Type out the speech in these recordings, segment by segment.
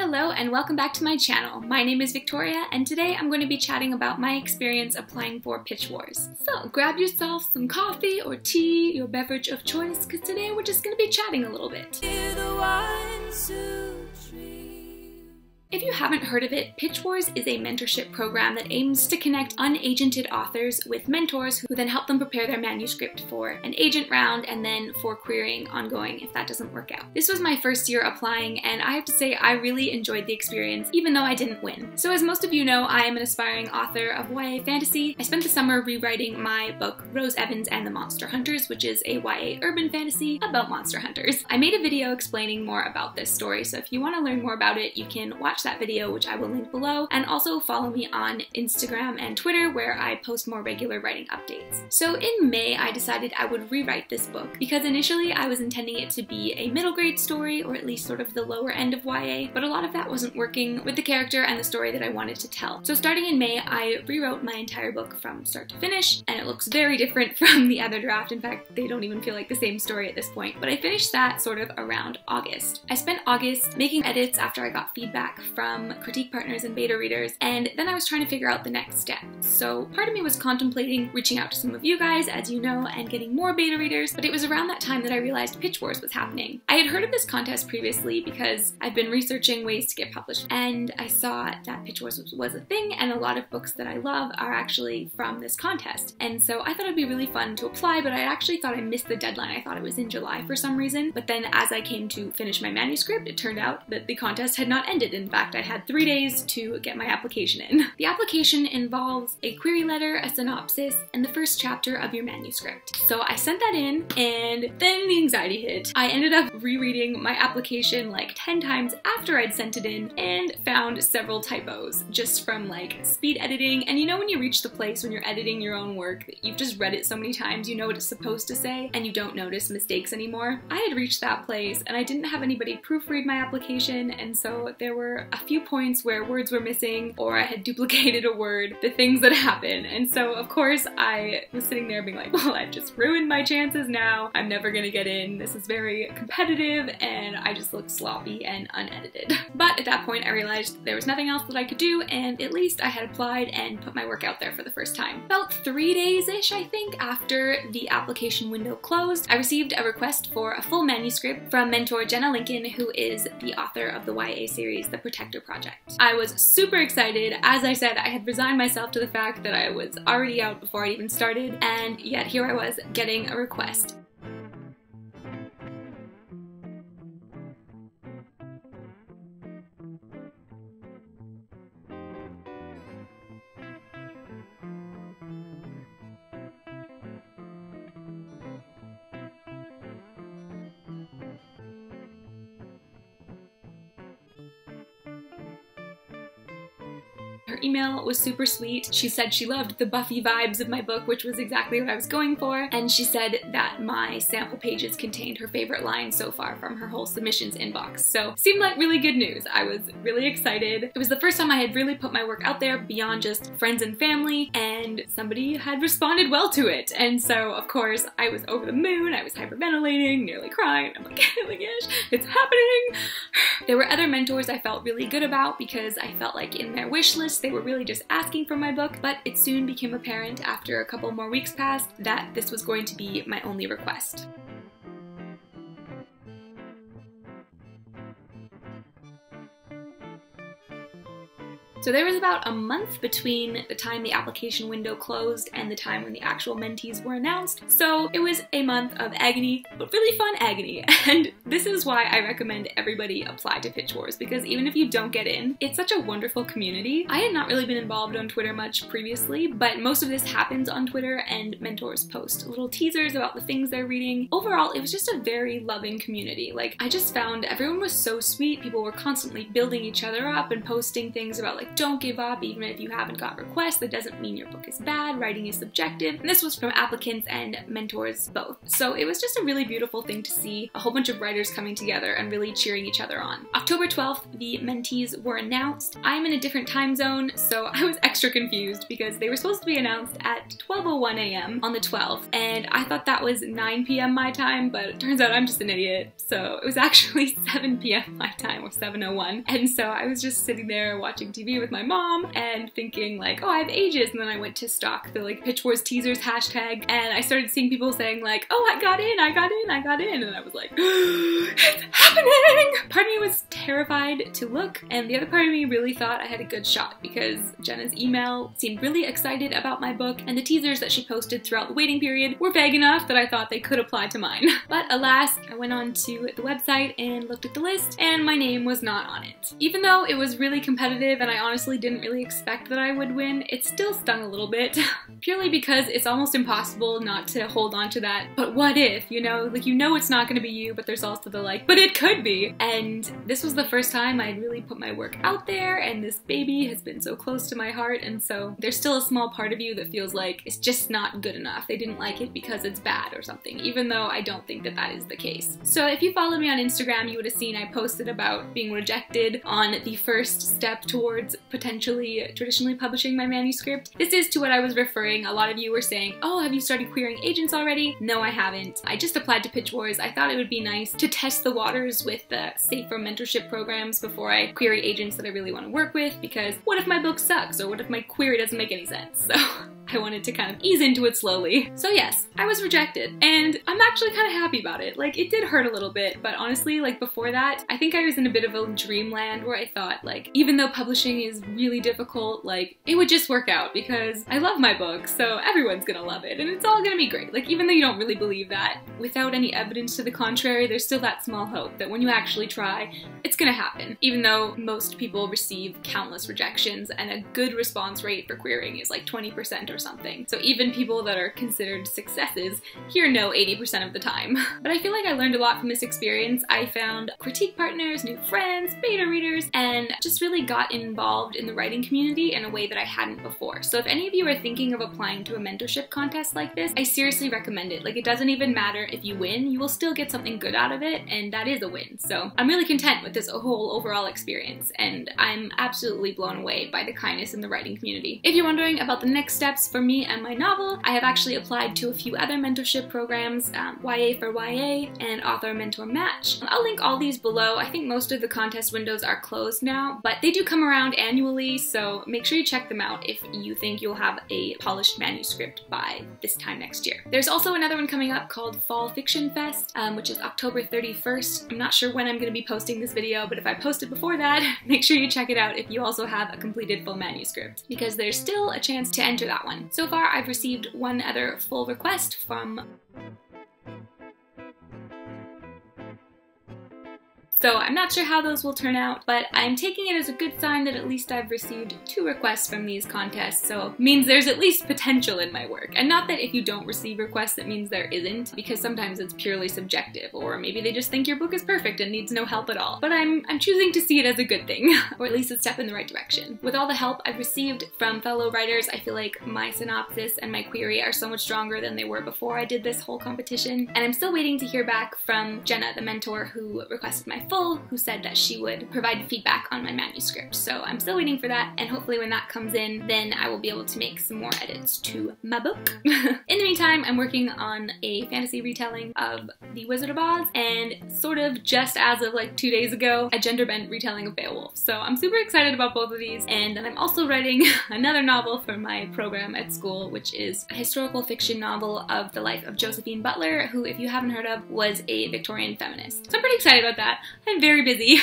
Hello and welcome back to my channel. My name is Victoria and today I'm going to be chatting about my experience applying for Pitch Wars. So grab yourself some coffee or tea, your beverage of choice, because today we're just going to be chatting a little bit. If you haven't heard of it, Pitch Wars is a mentorship program that aims to connect unagented authors with mentors who then help them prepare their manuscript for an agent round and then for querying ongoing if that doesn't work out. This was my first year applying and I have to say I really enjoyed the experience even though I didn't win. So as most of you know, I am an aspiring author of YA fantasy. I spent the summer rewriting my book Rose Evans and the Monster Hunters, which is a YA urban fantasy about monster hunters. I made a video explaining more about this story, so if you want to learn more about it, you can watch that video, which I will link below, and also follow me on Instagram and Twitter where I post more regular writing updates. So in May, I decided I would rewrite this book because initially I was intending it to be a middle grade story, or at least sort of the lower end of YA, but a lot of that wasn't working with the character and the story that I wanted to tell. So starting in May, I rewrote my entire book from start to finish, and it looks very different from the other draft. In fact, they don't even feel like the same story at this point, but I finished that sort of around August. I spent August making edits after I got feedback from critique partners and beta readers, and then I was trying to figure out the next step. So part of me was contemplating reaching out to some of you guys, as you know, and getting more beta readers, but it was around that time that I realized Pitch Wars was happening. I had heard of this contest previously because I've been researching ways to get published, and I saw that Pitch Wars was a thing, and a lot of books that I love are actually from this contest. And so I thought it'd be really fun to apply, but I actually thought I missed the deadline. I thought it was in July for some reason, but then as I came to finish my manuscript, it turned out that the contest had not ended. In fact, I had 3 days to get my application in. The application involves a query letter, a synopsis, and the first chapter of your manuscript. So I sent that in, and then the anxiety hit. I ended up rereading my application like 10 times after I'd sent it in and found several typos just from like speed editing. And you know when you reach the place when you're editing your own work that you've just read it so many times, you know what it's supposed to say, and you don't notice mistakes anymore? I had reached that place and I didn't have anybody proofread my application, and so there were a few points where words were missing or I had duplicated a word, the things that happen. And so of course I was sitting there being like, well, I've just ruined my chances now. I'm never gonna get in. This is very competitive and I just look sloppy and unedited. But at that point I realized there was nothing else that I could do, and at least I had applied and put my work out there for the first time. About 3 days-ish, I think, after the application window closed, I received a request for a full manuscript from mentor Jenna Lincoln, who is the author of the YA series The Protector Project. I was super excited. As I said, I had resigned myself to the fact that I was already out before I even started, and yet here I was getting a request. Her email was super sweet. She said she loved the Buffy vibes of my book, which was exactly what I was going for, and she said that my sample pages contained her favorite line so far from her whole submissions inbox. So seemed like really good news. I was really excited. It was the first time I had really put my work out there beyond just friends and family, and somebody had responded well to it. And so of course I was over the moon. I was hyperventilating, nearly crying. I'm like, oh my gosh, it's happening. There were other mentors I felt really good about because I felt like in their wish list they were really just asking for my book, but it soon became apparent after a couple more weeks passed that this was going to be my only request. So there was about a month between the time the application window closed and the time when the actual mentees were announced. So it was a month of agony, but really fun agony. And this is why I recommend everybody apply to Pitch Wars, because even if you don't get in, it's such a wonderful community. I had not really been involved on Twitter much previously, but most of this happens on Twitter, and mentors post little teasers about the things they're reading. Overall, it was just a very loving community. Like, I just found everyone was so sweet. People were constantly building each other up and posting things about like, don't give up. Even if you haven't got requests, that doesn't mean your book is bad. Writing is subjective. And this was from applicants and mentors both. So it was just a really beautiful thing to see a whole bunch of writers writers coming together and really cheering each other on. October 12th, the mentees were announced. I'm in a different time zone, so I was extra confused because they were supposed to be announced at 12:01 a.m. on the 12th, and I thought that was 9 p.m. my time, but it turns out I'm just an idiot. So it was actually 7 p.m. my time, or 7:01. And so I was just sitting there watching TV with my mom and thinking like, oh, I have ages. And then I went to stalk the like Pitch Wars teasers hashtag, and I started seeing people saying like, oh, I got in, I got in, I got in. And I was like, it's happening! Part of me was terrified to look, and the other part of me really thought I had a good shot because Jenna's email seemed really excited about my book, and the teasers that she posted throughout the waiting period were vague enough that I thought they could apply to mine. But alas, I went on to the website and looked at the list, and my name was not on it. Even though it was really competitive and I honestly didn't really expect that I would win, it still stung a little bit, purely because it's almost impossible not to hold on to that, but what if, you know? Like, you know it's not gonna be you, but there's also the like, but it could be. And this was the first time I'd really put my work out there, and this baby has been so close to my heart, and so there's still a small part of you that feels like it's just not good enough. They didn't like it because it's bad or something, even though I don't think that that is the case. So if you followed me on Instagram, you would have seen I posted about being rejected on the first step towards potentially traditionally publishing my manuscript. This is to what I was referring. A lot of you were saying, oh, have you started querying agents already? No, I haven't. I just applied to Pitch Wars. I thought it would be nice to test the waters with the safer mentorship programs before I query agents that I really want to work with, because what if my book sucks, or what if my query doesn't make any sense? So I wanted to kind of ease into it slowly. So yes, I was rejected, and I'm actually kind of happy about it. Like, it did hurt a little bit, but honestly, like before that, I think I was in a bit of a dreamland where I thought, like, even though publishing is really difficult, like, it would just work out because I love my book, so everyone's gonna love it, and it's all gonna be great. Like, even though you don't really believe that, without any evidence to the contrary, there's still that small hope that when you actually try, it's gonna happen. Even though most people receive countless rejections, and a good response rate for querying is like 20% or something. So even people that are considered successes hear no 80% of the time. But I feel like I learned a lot from this experience. I found critique partners, new friends, beta readers, and just really got involved in the writing community in a way that I hadn't before. So if any of you are thinking of applying to a mentorship contest like this, I seriously recommend it. Like, it doesn't even matter if you win, you will still get something good out of it, and that is a win. So I'm really content with this whole overall experience, and I'm absolutely blown away by the kindness in the writing community. If you're wondering about the next steps for me and my novel, I have actually applied to a few other mentorship programs, YA for YA and Author Mentor Match. I'll link all these below. I think most of the contest windows are closed now, but they do come around annually, so make sure you check them out if you think you'll have a polished manuscript by this time next year. There's also another one coming up called Fall Fiction Fest, which is October 31st. I'm not sure when I'm going to be posting this video, but if I post it before that, make sure you check it out if you also have a completed full manuscript, because there's still a chance to enter that one. So far, I've received one other full request from... So I'm not sure how those will turn out, but I'm taking it as a good sign that at least I've received 2 requests from these contests, so it means there's at least potential in my work. And not that if you don't receive requests it means there isn't, because sometimes it's purely subjective, or maybe they just think your book is perfect and needs no help at all. But I'm choosing to see it as a good thing, or at least a step in the right direction. With all the help I've received from fellow writers, I feel like my synopsis and my query are so much stronger than they were before I did this whole competition. And I'm still waiting to hear back from Jenna, the mentor who requested my who said that she would provide feedback on my manuscript. So I'm still waiting for that, and hopefully when that comes in, then I will be able to make some more edits to my book. In the meantime, I'm working on a fantasy retelling of The Wizard of Oz, and sort of just as of like 2 days ago, a gender-bent retelling of Beowulf. So I'm super excited about both of these, and then I'm also writing another novel for my program at school, which is a historical fiction novel of the life of Josephine Butler, who, if you haven't heard of, was a Victorian feminist. So I'm pretty excited about that. I'm very busy,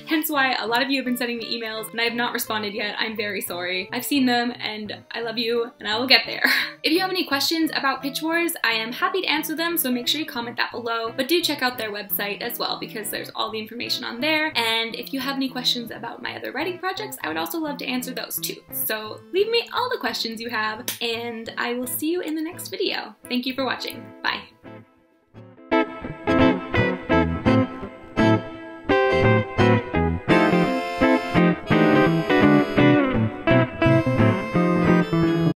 hence why a lot of you have been sending me emails and I have not responded yet. I'm very sorry. I've seen them and I love you and I will get there. If you have any questions about Pitch Wars, I am happy to answer them, so make sure you comment that below, but do check out their website as well because there's all the information on there. And if you have any questions about my other writing projects, I would also love to answer those too. So leave me all the questions you have and I will see you in the next video. Thank you for watching. Bye.